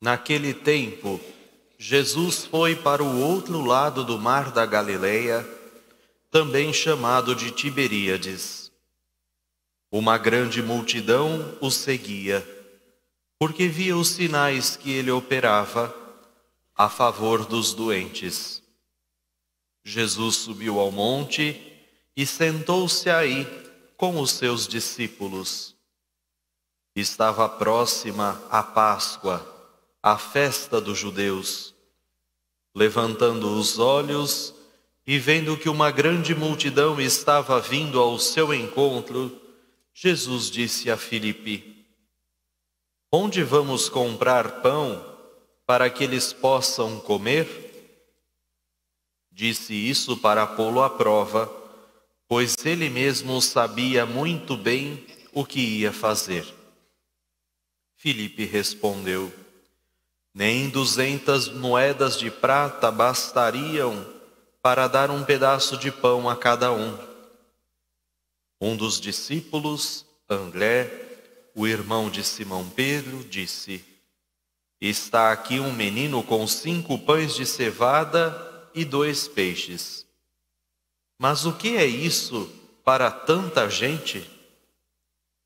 Naquele tempo, Jesus foi para o outro lado do mar da Galileia, também chamado de Tiberíades. Uma grande multidão o seguia, porque via os sinais que ele operava a favor dos doentes. Jesus subiu ao monte e sentou-se aí com os seus discípulos. Estava próxima a Páscoa, a festa dos judeus. Levantando os olhos e vendo que uma grande multidão estava vindo ao seu encontro, Jesus disse a Filipe: Onde vamos comprar pão para que eles possam comer? Disse isso para pô-lo à prova, pois ele mesmo sabia muito bem o que ia fazer. Filipe respondeu: Nem 200 moedas de prata bastariam para dar um pedaço de pão a cada um. Um dos discípulos, André, o irmão de Simão Pedro, disse: Está aqui um menino com 5 pães de cevada e 2 peixes. Mas o que é isso para tanta gente?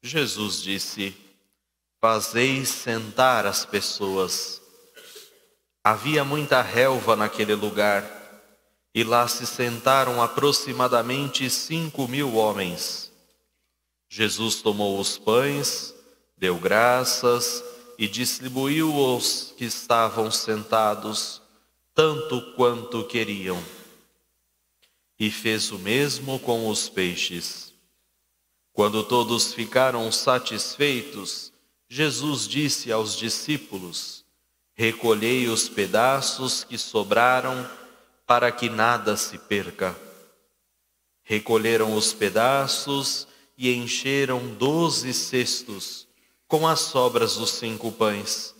Jesus disse: Fazeis sentar as pessoas. Havia muita relva naquele lugar, e lá se sentaram aproximadamente 5.000 homens. Jesus tomou os pães, deu graças e distribuiu aos que estavam sentados, tanto quanto queriam. E fez o mesmo com os peixes. Quando todos ficaram satisfeitos, Jesus disse aos discípulos: Recolhei os pedaços que sobraram, para que nada se perca. Recolheram os pedaços e encheram 12 cestos com as sobras dos 5 pães,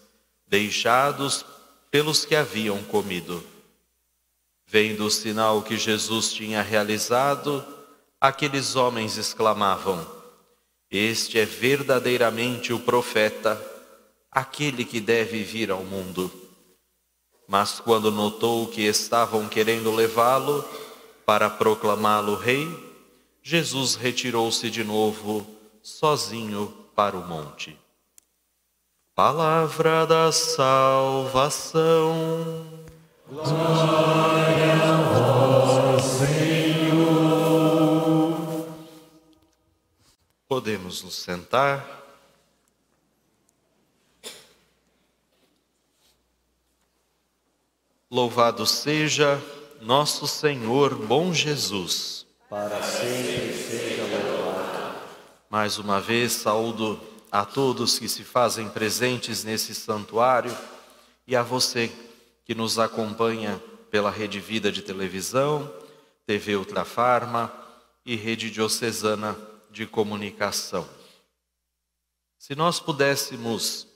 deixados pelos que haviam comido. Vendo o sinal que Jesus tinha realizado, aqueles homens exclamavam: Este é verdadeiramente o profeta, aquele que deve vir ao mundo. Mas quando notou que estavam querendo levá-lo para proclamá-lo rei, Jesus retirou-se de novo, sozinho para o monte. Palavra da salvação. Glória a vós, Senhor. Podemos nos sentar. Louvado seja nosso Senhor bom Jesus. Para sempre seja louvado. Mais uma vez saúdo a todos que se fazem presentes nesse santuário e a você que nos acompanha pela Rede Vida de televisão, TV Ultrafarma e Rede Diocesana de Comunicação. Se nós pudéssemos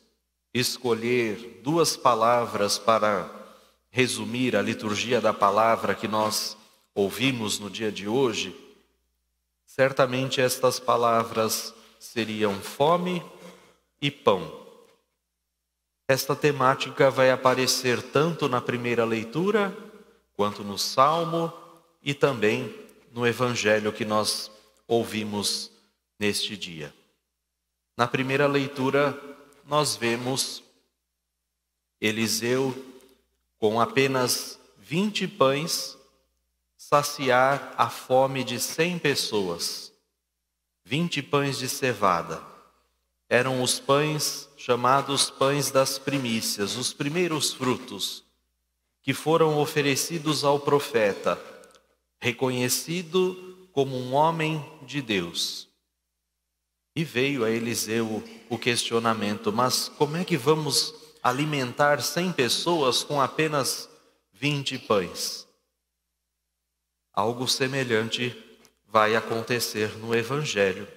escolher 2 palavras para resumir a liturgia da palavra que nós ouvimos no dia de hoje, certamente estas palavras seriam fome e pão. Esta temática vai aparecer tanto na primeira leitura, quanto no Salmo e também no Evangelho que nós ouvimos neste dia. Na primeira leitura, nós vemos Eliseu, com apenas 20 pães, saciar a fome de 100 pessoas. 20 pães de cevada. Eram os pães chamados pães das primícias, os primeiros frutos, que foram oferecidos ao profeta, reconhecido como um homem de Deus. E veio a Eliseu o questionamento: mas como é que vamos alimentar 100 pessoas com apenas 20 pães? Algo semelhante vai acontecer no Evangelho.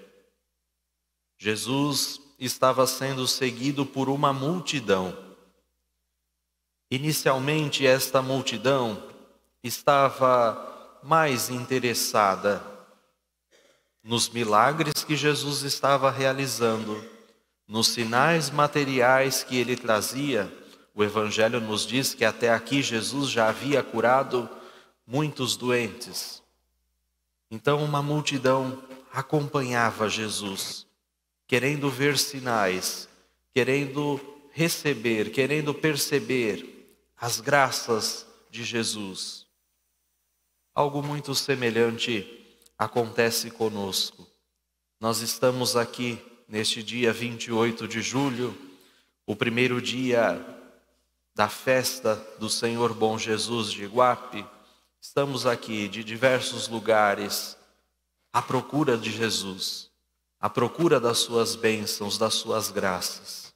Jesus estava sendo seguido por uma multidão. Inicialmente, esta multidão estava mais interessada nos milagres que Jesus estava realizando, nos sinais materiais que ele trazia. O O Evangelho nos diz que até aqui Jesus já havia curado muitos doentes. Então uma multidão acompanhava Jesus, querendo ver sinais, querendo receber, querendo perceber as graças de Jesus. Algo muito semelhante acontece conosco. Nós estamos aqui neste dia 28 de julho, o primeiro dia da festa do Senhor Bom Jesus de Iguape. Estamos aqui de diversos lugares à procura de Jesus, à procura das suas bênçãos, das suas graças.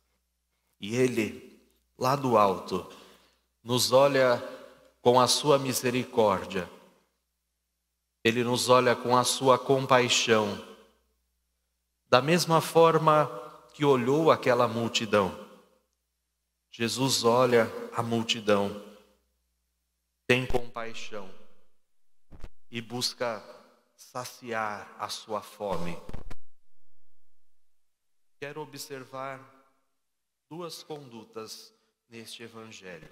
E Ele, lá do alto, nos olha com a sua misericórdia. Ele nos olha com a sua compaixão, da mesma forma que olhou aquela multidão. Jesus olha a multidão, tem compaixão e busca saciar a sua fome. Quero observar duas condutas neste evangelho.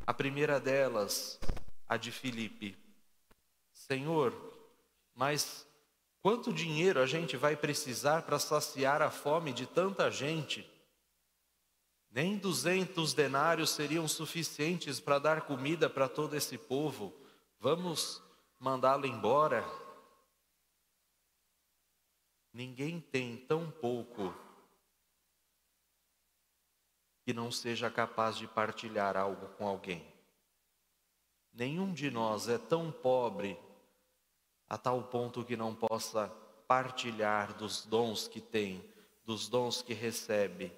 A primeira delas, a de Filipe. Senhor, mas quanto dinheiro a gente vai precisar para saciar a fome de tanta gente? Nem 200 denários seriam suficientes para dar comida para todo esse povo. Vamos mandá-lo embora? Ninguém tem tão pouco que não seja capaz de partilhar algo com alguém. Nenhum de nós é tão pobre a tal ponto que não possa partilhar dos dons que tem, dos dons que recebe,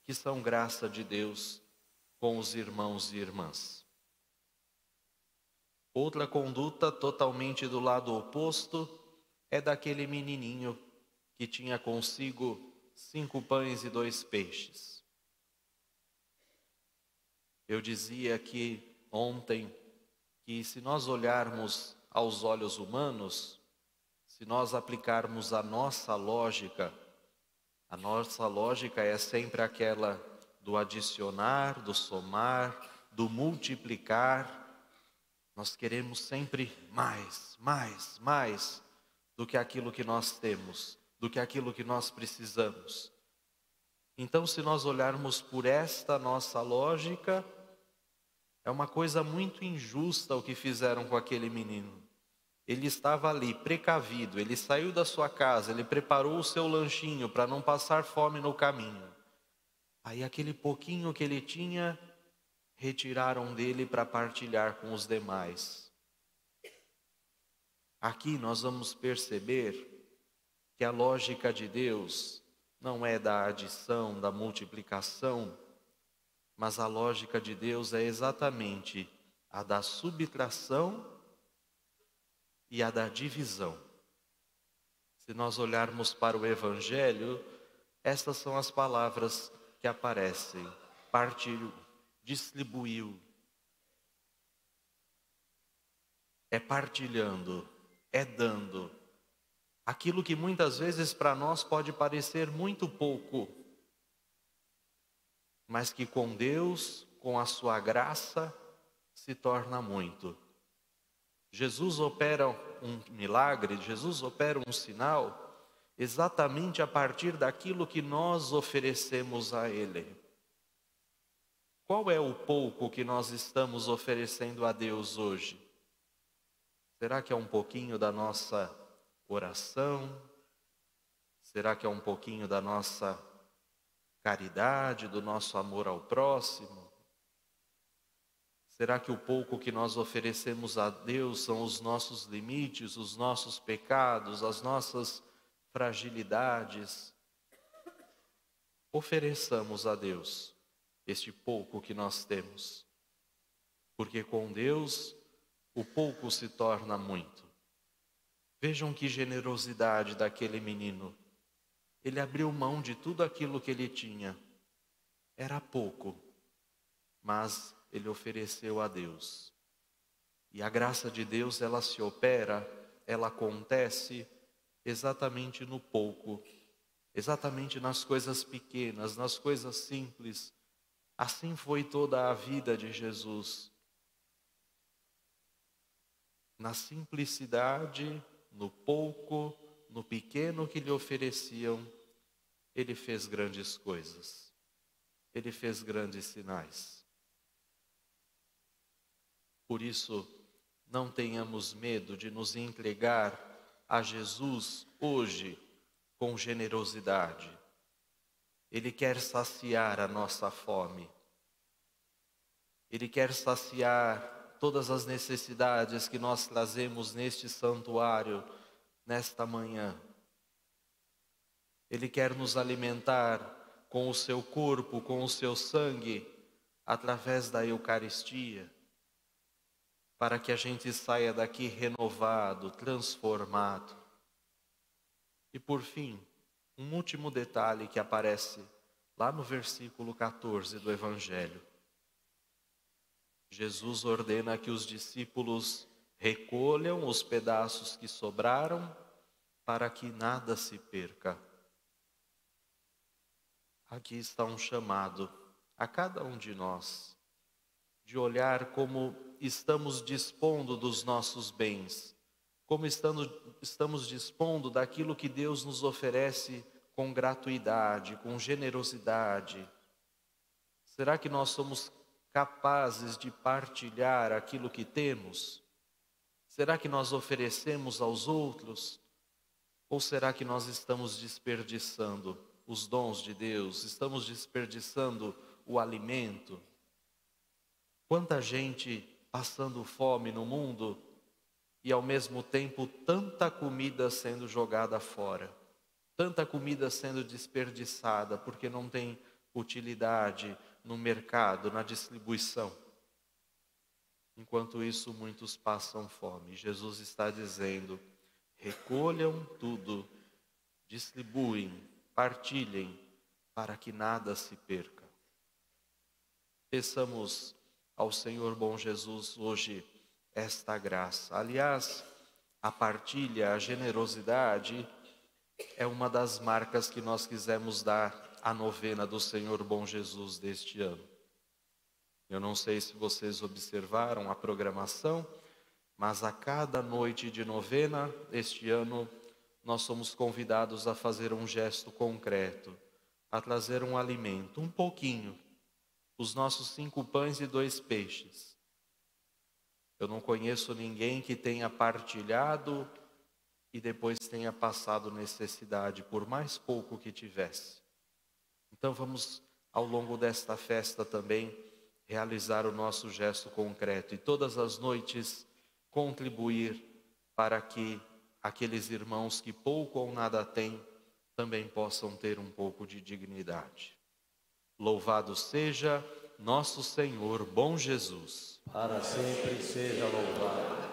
que são graça de Deus, com os irmãos e irmãs. Outra conduta totalmente do lado oposto é daquele menininho que tinha consigo 5 pães e 2 peixes. Eu dizia aqui ontem que se nós olharmos aos olhos humanos, se nós aplicarmos a nossa lógica é sempre aquela do adicionar, do somar, do multiplicar. Nós queremos sempre mais do que aquilo que nós temos, do que aquilo que nós precisamos. Então, se nós olharmos por esta nossa lógica, é uma coisa muito injusta o que fizeram com aquele menino. Ele estava ali, precavido, ele saiu da sua casa, ele preparou o seu lanchinho para não passar fome no caminho. Aí aquele pouquinho que ele tinha, retiraram dele para partilhar com os demais. Aqui nós vamos perceber que a lógica de Deus não é da adição, da multiplicação, mas a lógica de Deus é exatamente a da subtração e a da divisão. Se nós olharmos para o Evangelho, estas são as palavras que aparecem: partilhou, distribuiu. É partilhando, é dando. Aquilo que muitas vezes para nós pode parecer muito pouco, mas que com Deus, com a sua graça, se torna muito. Jesus opera um milagre, Jesus opera um sinal, exatamente a partir daquilo que nós oferecemos a Ele. Qual é o pouco que nós estamos oferecendo a Deus hoje? Será que é um pouquinho da nossa oração? Será que é um pouquinho da nossa caridade, do nosso amor ao próximo? Será que o pouco que nós oferecemos a Deus são os nossos limites, os nossos pecados, as nossas fragilidades? Ofereçamos a Deus este pouco que nós temos, porque com Deus o pouco se torna muito. Vejam que generosidade daquele menino. Ele abriu mão de tudo aquilo que ele tinha. Era pouco, mas ele ofereceu a Deus. E a graça de Deus, ela se opera, ela acontece exatamente no pouco, exatamente nas coisas pequenas, nas coisas simples, Assim foi toda a vida de Jesus. Na simplicidade, no pouco, no pequeno que lhe ofereciam, ele fez grandes coisas. Ele fez grandes sinais. Por isso, não tenhamos medo de nos entregar a Jesus hoje com generosidade. Ele quer saciar a nossa fome. Ele quer saciar todas as necessidades que nós trazemos neste santuário, nesta manhã. Ele quer nos alimentar com o seu corpo, com o seu sangue, através da Eucaristia, para que a gente saia daqui renovado, transformado. E por fim, um último detalhe que aparece lá no versículo 14 do Evangelho. Jesus ordena que os discípulos recolham os pedaços que sobraram para que nada se perca. Aqui está um chamado a cada um de nós de olhar como estamos dispondo dos nossos bens, como estamos dispondo daquilo que Deus nos oferece com gratuidade, com generosidade. Será que nós somos capazes de partilhar aquilo que temos? Será que nós oferecemos aos outros? Ou será que nós estamos desperdiçando os dons de Deus? Estamos desperdiçando o alimento? Quanta gente passando fome no mundo e ao mesmo tempo tanta comida sendo jogada fora, tanta comida sendo desperdiçada porque não tem utilidade no mercado, na distribuição. Enquanto isso, muitos passam fome. Jesus está dizendo: recolham tudo, distribuem, partilhem, para que nada se perca. Peçamos ao Senhor bom Jesus hoje esta graça. Aliás, a partilha, a generosidade é uma das marcas que nós quisemos dar à novena do Senhor bom Jesus deste ano. Eu não sei se vocês observaram a programação, mas a cada noite de novena, este ano, nós somos convidados a fazer um gesto concreto, a trazer um alimento, um pouquinho, os nossos 5 pães e 2 peixes. Eu não conheço ninguém que tenha partilhado e depois tenha passado necessidade, por mais pouco que tivesse. Então vamos, ao longo desta festa também, realizar o nosso gesto concreto e todas as noites contribuir para que aqueles irmãos que pouco ou nada têm também possam ter um pouco de dignidade. Louvado seja nosso Senhor bom Jesus. Para sempre seja louvado.